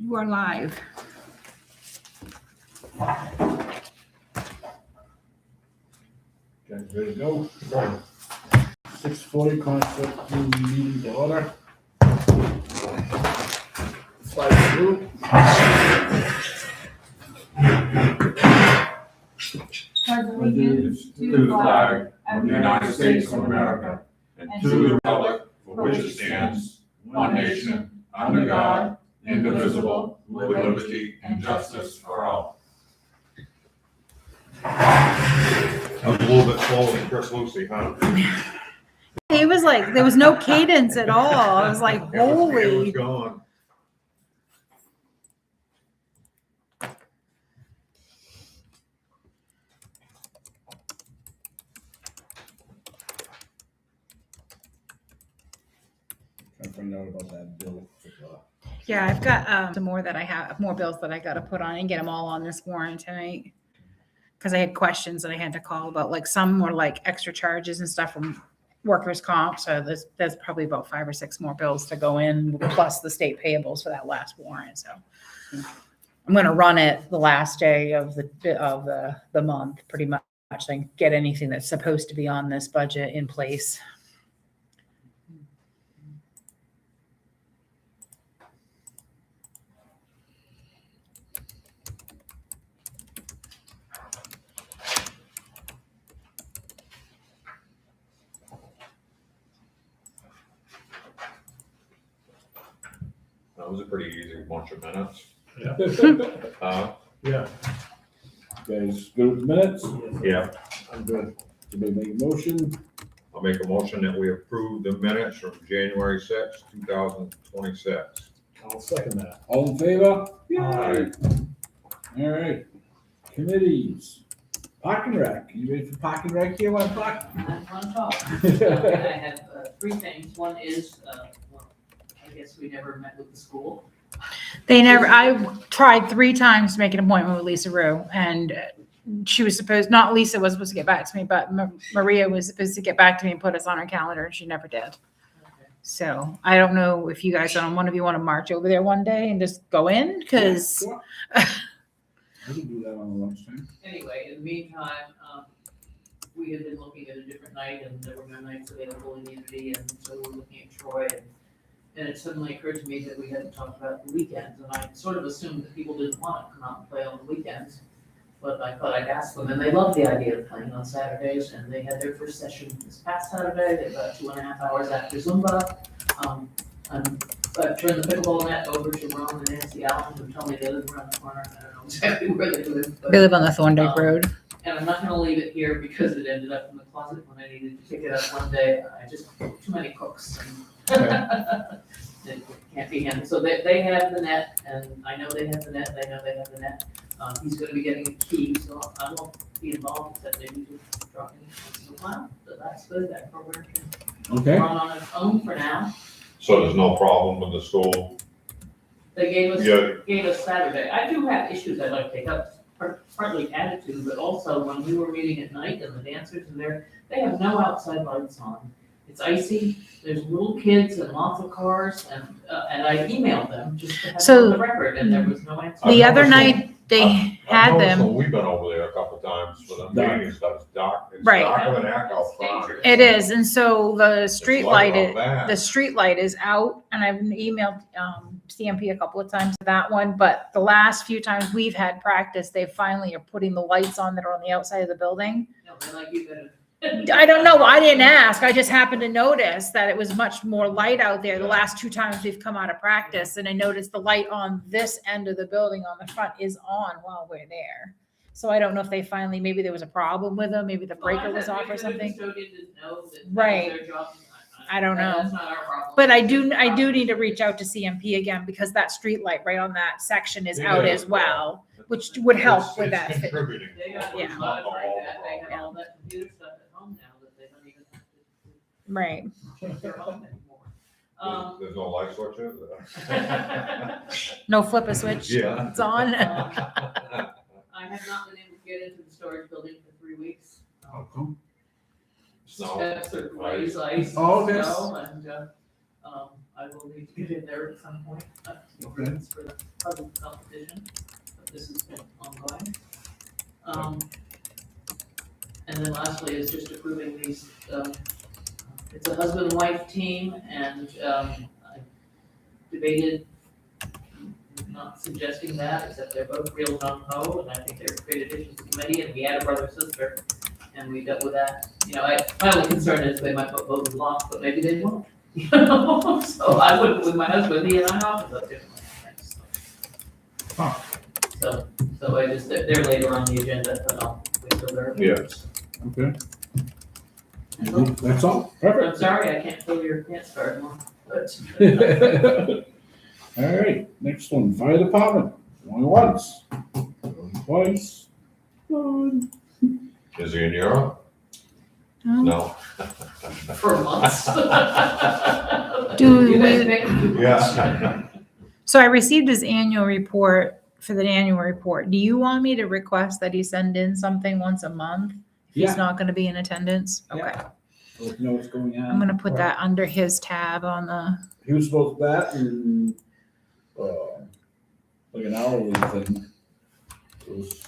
You are live. Okay, ready to go? 6:40, conflict meeting to order. Slide through. Allegiance to the flag of the United States of America and to the republic for which it stands, one nation, under God, indivisible, with liberty and justice for all. That was a little bit slower than Chris Lucy, huh? It was like, there was no cadence at all. I was like, It was holy. gone. Trying to find out about that bill. Yeah, I've got some more that I have, more bills that I got to put on and get them all on this warrant tonight. Because I had questions that I had to call about, like some were like extra charges and stuff from workers' comp. So there's probably about 5 or 6 more bills to go in, plus the state payables for that last warrant. So I'm going to run it the last day of the month, pretty much, and get anything that's supposed to be on this budget in place. That was a pretty easy bunch of minutes. Yeah. Yeah. Guys, good with the minutes? Yeah, I'm good. Somebody make a motion? I'll make a motion that we approve the minutes from January 6th, 2026. I'll second that. All in favor? Aye. All right. Committees. Park and Rec. You ready for Park and Rec here? Want to talk? I want to talk. I have 3 things. One is, well, I guess we never met with the school. I tried 3 times to make an appointment with Lisa Rue, and she was not Lisa was supposed to get back to me, but Maria was supposed to get back to me and put us on her calendar, and she never did. Okay. So I don't know if you guys, one of you want to march over there one day and just go in, because Sure. I can do that on the lunchtime. Anyway, in the meantime, we had been looking at a different night, and there were no nights available in Unity, and so we were looking at Troy, and it suddenly occurred to me that we hadn't talked about the weekends, and I sort of assumed that people didn't want to come out and play on the weekends. But I thought I'd ask them, and they loved the idea of playing on Saturdays, and they had their first session this past Saturday. They got 2.5 hours after Zumba. I turned the pickleball net over to Ron and Nancy Allen, who told me they live around the corner. I don't know exactly where they live, but, they live on the Thorndike Road. and I'm not gonna leave it here because it ended up in the closet when I needed to pick it up one day. I just, too many cooks. It can't be handled. So they have the net, and I know they have the net, they know they have the net. He's gonna be getting a key, so I won't be involved, except maybe just dropping it once in a while. So that's good, that program can Okay. run on its own for now. So there's no problem with the school? They gave Yeah, us Saturday. I do have issues I'd like to take up, partly attitude, but also when we were meeting at night and the dancers are there, they have no outside lights on. It's icy, there's little kids and lots of cars, and I emailed them just to have it on the record, and there was no answer. The I've other noticed night, they had I've noticed them. when we've been over there a couple of times for the Dark. meetings, that it's dark. It's Right. darker than heck out front. It is, and so the It's street light light, out back. the street light is out, and I've emailed CMP a couple of times to that one, but the last few times we've had practice, they finally are putting the lights on that are on the outside of the building. No, they're like, you better. I don't know, I didn't ask, I just happened to notice that it was much more light out there the last 2 times we've come out of practice, and I noticed the light on this end of the building on the front is on while we're there. So I don't know if they finally, maybe there was a problem with them, maybe the breaker was off or something. Right. I don't know. That's not our problem. But I do need to reach out to CMP again, because that street light right on that section is out as well, which would help with It's that. contributing. They got Yeah. a lot of that, they have all that computer stuff at home now that they don't even have Right. to take their home anymore. There's no light switches? No flip a switch. Yeah. It's on. I have not been able to get into the storage building for 3 weeks. How come? Snow. Steps are raised ice, Oh, okay. snow, and, I will need to get in there at some point, for the puzzle competition, but this has been ongoing. And then lastly is just approving these, it's a husband and wife team, and, I debated not suggesting that, except they're both real gung-ho, and I think they're great additions to the committee, and we had a brother-sister, and we dealt with that. You know, my only concern is they might vote in block, but maybe they won't. You know, so I wouldn't with my husband, he and I often vote differently. Huh. So I just, they're later on the agenda, but I'll wait till they're. Yes. Okay. That's all? I'm Perfect. sorry, I can't fill your pants card more, but. All right, next one, fire department, going once, going twice. Going. Is he in Europe? No. For months. Do You guys we- make- Yeah. So I received his annual report for the annual report. Do you want me to request that he send in something once a month? If Yeah. he's not gonna be in attendance? Okay, Yeah. So if you know what's going on. I'm gonna put that under his tab on the, He was supposed to that and, like an hourly thing. It was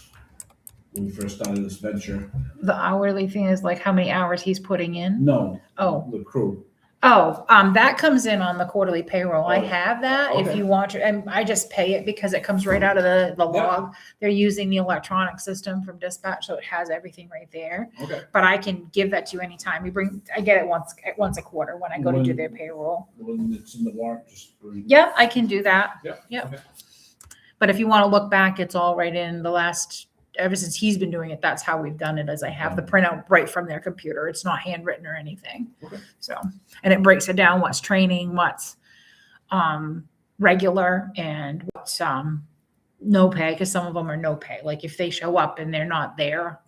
when we first started this venture. the hourly thing is like how many hours he's putting in? No, Oh, the crew. that comes in on the quarterly payroll. I Oh, have that if okay. you want to, and I just pay it because it comes right out of the Yeah. log. They're using the electronic system from dispatch, so it has everything right there. Okay. But I can give that to you anytime. I get it once a quarter when I go to do When- their payroll. When it's in the warrant, just. bring- Yeah, I can do that. Yeah. Yep. Okay. But if you want to look back, it's all right in the last, ever since he's been doing it, that's how we've done it, as I have the printout right from their computer. It's not handwritten or anything. Okay. So, and it breaks it down, what's training, what's regular, and what's no pay, because some of them are no pay. Like if they show up and they're not there,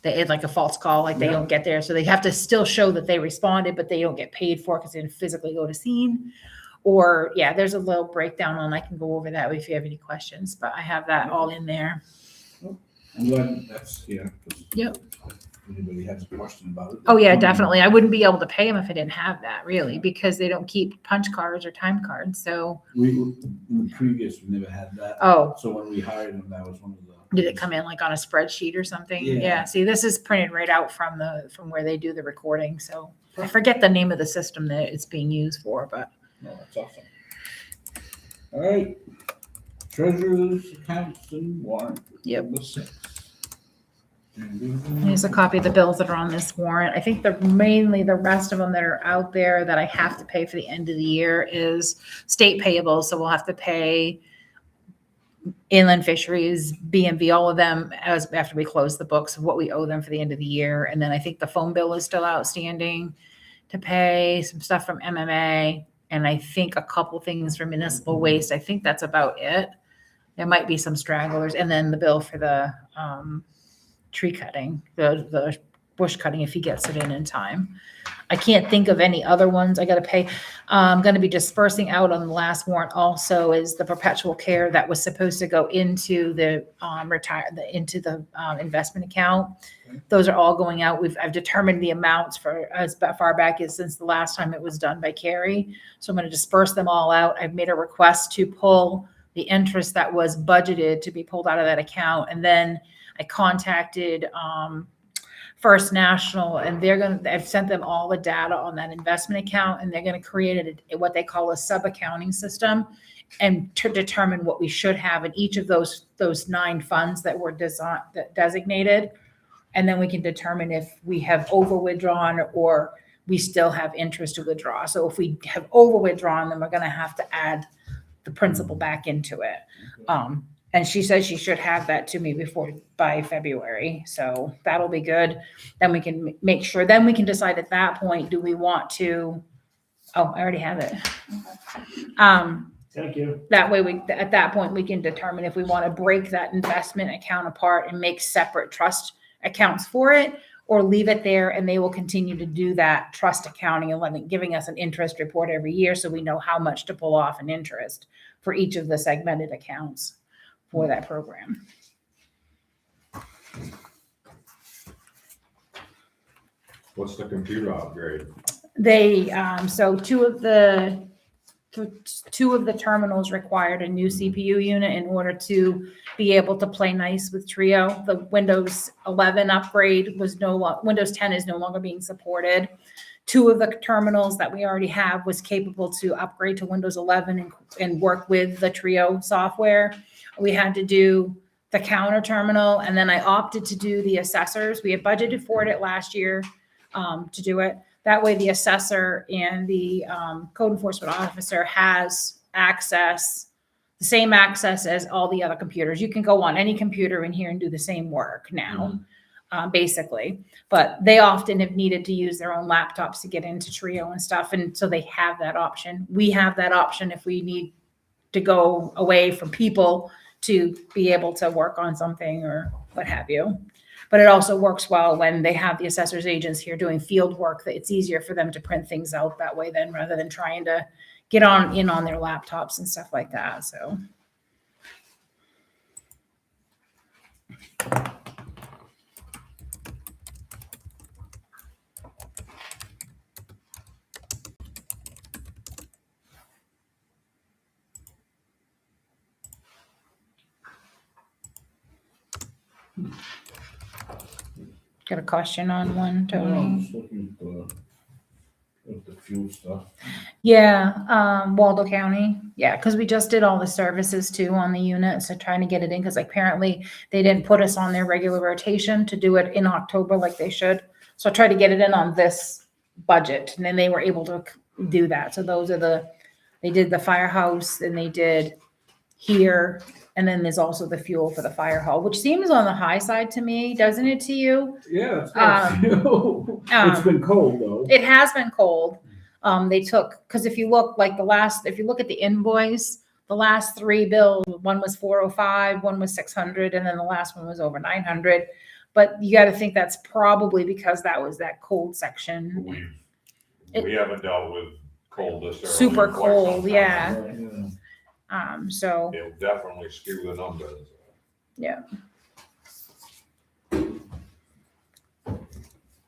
it's like a false call, like they Yeah. don't get there. So they have to still show that they responded, but they don't get paid for it because they didn't physically go to scene. Or, yeah, there's a little breakdown and I can go over that if you have any questions, but I have that all in there. I'm glad that's, yeah. 'cause Yep. if Anybody has a question about it? Oh, yeah, definitely. I wouldn't be able to pay them if I didn't have that, really, because they don't keep punch cards or time cards. So, We, in the previous, we never had that. oh, So when we hired him, that was one of the. did it come in like on a spreadsheet or something? Yeah. Yeah, see, this is printed right out from where they do the recording. So I forget the name of the system that it's being used for, but No, that's awesome. All right. Treasurer's accounts and warrant. Yep. Number 6. here's a copy of the bills that are on this warrant. I think mainly the rest of them that are out there that I have to pay for the end of the year is state payables. So we'll have to pay inland fisheries, BMV, all of them as after we close the books of what we owe them for the end of the year. And then I think the phone bill is still outstanding to pay, some stuff from MMA, and I think a couple things for municipal waste. I think that's about it. There might be some stragglers, and then the bill for the tree cutting, the bush cutting if he gets it in time. I can't think of any other ones I got to pay. I'm going to be dispersing out on the last warrant also is the perpetual care that was supposed to go into the investment account. Okay. Those are all going out. I've determined the amounts for as far back as since the last time it was done by Carrie. So I'm going to disperse them all out. I've made a request to pull the interest that was budgeted to be pulled out of that account. And then I contacted First National, and I've sent them all the data on that investment account, and they're going to create what they call a sub-accounting system and to determine what we should have in each of those 9 funds that were designated. And then we can determine if we have over withdrawn or we still have interest to withdraw. So if we have over withdrawn, then we're going to have to add the principal back into it. And she says she should have that to me by February. So that'll be good. Then we can make sure, then we can decide at that point, do we want to, I already have it. Thank you. That way at that point, we can determine if we want to break that investment account apart and make separate trust accounts for it, or leave it there and they will continue to do that trust accounting and giving us an interest report every year so we know how much to pull off in interest for each of the segmented accounts for that program. What's the computer upgrade? They, so 2 of the two of the terminals required a new CPU unit in order to be able to play nice with Trio. The Windows 11 upgrade was Windows 10 is no longer being supported. Two of the terminals that we already have was capable to upgrade to Windows 11 and work with the Trio software. We had to do the counter terminal, and then I opted to do the assessors. We had budgeted for it last year to do it. That way the assessor and the code enforcement officer has access, the same access as all the other computers. You can go on any computer in here and do the same work now, basically. But they often have needed to use their own laptops to get into Trio and stuff. And so they have that option. We have that option if we need to go away from people to be able to work on something or what have you. But it also works well when they have the assessor's agents here doing field work, that it's easier for them to print things out that way then rather than trying to get in on their laptops and stuff like that. So. Got a question on one, I'm Tony? just looking at the fuel stuff. Yeah, Waldo County. Yeah, because we just did all the services too on the unit, so trying to get it in, because apparently they didn't put us on their regular rotation to do it in October like they should. So I tried to get it in on this budget, and then they were able to do that. So those are they did the firehouse, and they did here, and then there's also the fuel for the fire hall, which seems on the high side to me, doesn't it to you? Yeah, it's got fuel. It's been cold though. It has been cold. They took, because if you look if you look at the invoice, the last three bills, one was 405, one was 600, and then the last one was over 900. But you got to think that's probably because that was that cold section. We haven't dealt with cold this early. Super in quite some cold, time. yeah. Yeah. So It'll definitely skew the numbers.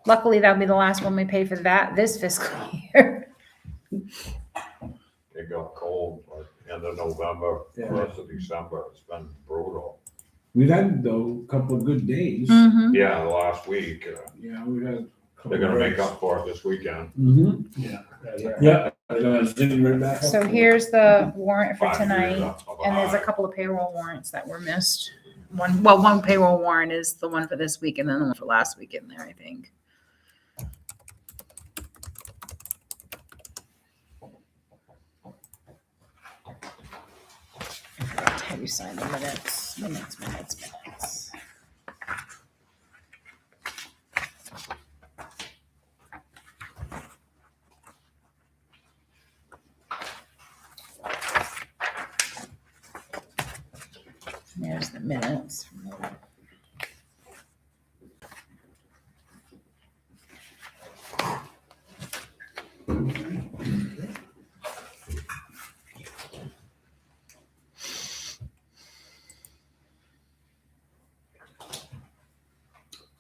luckily that'll be the last one we pay for this fiscal year. It got cold like end of November, Yeah. first of December. It's been brutal. We've had though a couple of good days. Mhm. Yeah, the last week, Yeah, we've had. a couple they're gonna make breaks. up for it this weekend. Mm-hmm. Yeah. Yeah. They're gonna zing right back up. So here's the warrant for 5 years tonight. up of And there's a high. couple of payroll warrants that were missed. One payroll warrant is the one for this week, and then the one for last week in there, I think. I forgot to have you sign the minutes. There's the minutes.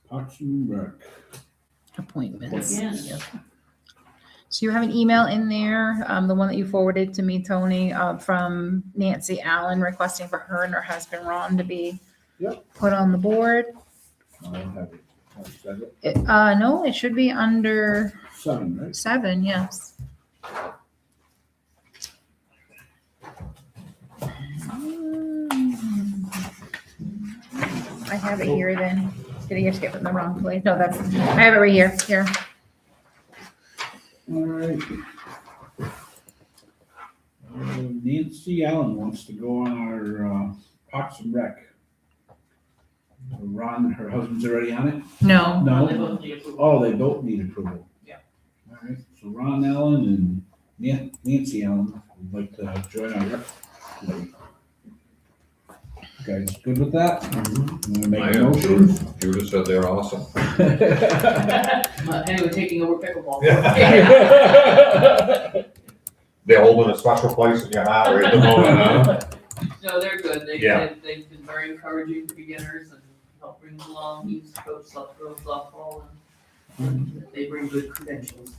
Parks and Rec. Appointments. Yes. Yep. So you have an email in there, the one that you forwarded to me, Tony, from Nancy Allen requesting for her and her husband Ron to be Yep. put on the board. I don't have it. I'll send it. No, it should be under 7, right? 7, yes. I have it here then. Did I just get it in the wrong place? No, I have it right here. Here. All right. Nancy Allen wants to go on our Parks and Rec. Ron, her husband's already on it? No. No? They both need approval. Oh, they both need approval. Yeah. All right, so Ron Allen and Nancy Allen would like to join our rec committee. You guys good with that? I'm gonna make I a am. motion. Judith said they're awesome. Anyway, taking over pickleball. They're holding a special place in your heart right at the moment, huh? No, they're good. Yeah. They've been very encouraging to beginners and help bring them along. He used to coach girls softball and they bring good credentials.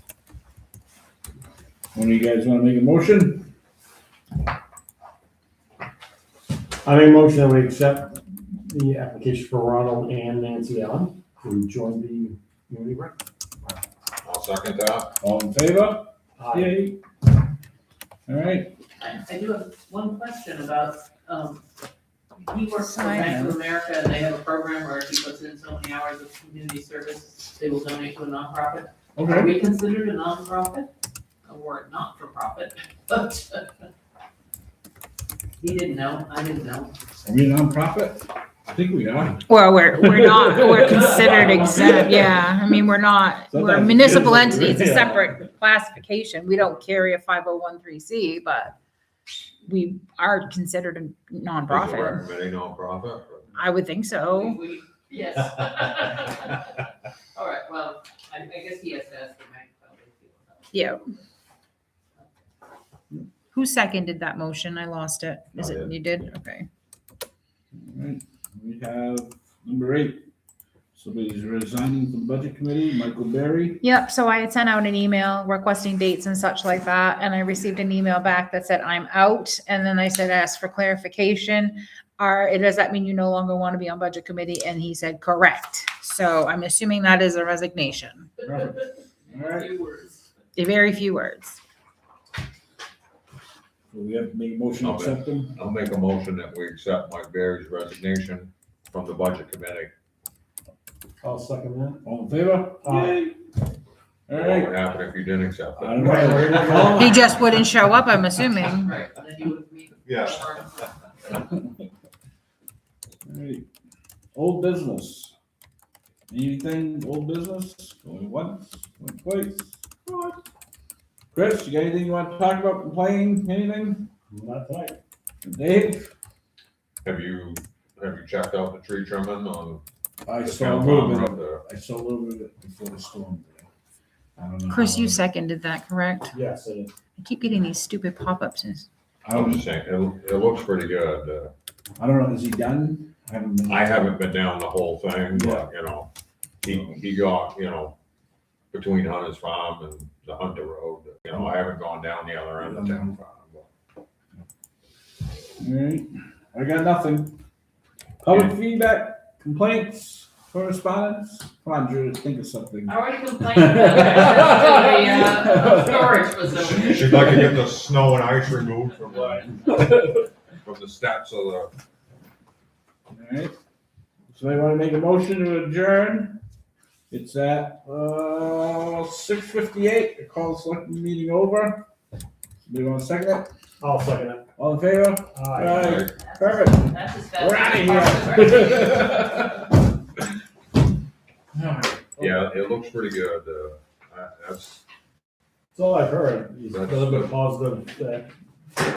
One of you guys wanna make a motion? I make a motion that we accept the application for Ronald and Nancy Allen to join the community rec. I'll second that. All in favor? Aye. Yay. All right, I do have one question about, he works for Sign Bank of in. America, and they have a program where if he puts in so many hours of community service, they will donate to a nonprofit. Are okay. we considered a nonprofit? Or not-for-profit, but he didn't know, I didn't know. Are we a nonprofit? I think we are. Well, we're not, we're considered exempt, yeah. I mean, we're not, we're a Sometimes municipal it is, entity. It's a yeah. separate classification. We don't carry a 501(c), but we are considered a Is it nonprofit. recommending nonprofit? I would think so. Yes. All right, well, I guess he has to ask the bank how they feel about it. Yeah. Who seconded that motion? I lost it. Is I it, did. you did? Okay. All right, we have number 8. Somebody's resigning from the budget committee, Michael Berry. Yep, so I had sent out an email requesting dates and such like that, and I received an email back that said, I'm out. And then I said, ask for clarification. Does that mean you no longer want to be on budget committee? And he said, correct. So I'm assuming that is a resignation. Perfect. All right, Few words. Very few words. so we have to make a motion to Okay. accept them. I'll make a motion that we accept Mike Berry's resignation from the budget committee. I'll second that. All in favor? Aye. All What right. would happen if you didn't accept I it? don't know. He just wouldn't show up, I'm assuming. Right, and then you would meet. Yeah. All right. Old business. Anything old business? Going once, going twice? Chris, you got anything you want to talk about, complain, anything? Not tonight. Dave? Have you checked out the tree trimming on I the saw a town little farm bit up of it. there? I saw a little bit of it before the storm. I don't know. Chris, how- you seconded that, correct? Yes, it is. I keep getting these stupid pop-ups. I I'm don't, just saying, it looks pretty good. I don't know, is he done? I haven't been down the whole thing, but, you know, he got, you know, between Hunter's Farm and the Hunter Road, you know, I haven't gone down the other end of town farm. but- Alright, I got nothing. Public feedback, complaints, correspondence? Come on, Drew, think of something. I already complained about the storage facility. She'd like to get the snow and ice removed from the steps of the. Alright, so I wanna make a motion to adjourn. It's at, 6:58, I call the selectmen meeting over. Somebody wanna second it? I'll second it. All in favor? Aye. Aye. Perfect. That's as fast We're as outta here. Yeah, it looks pretty good. That's, That's all I've heard. He's a That's little bit good. positive that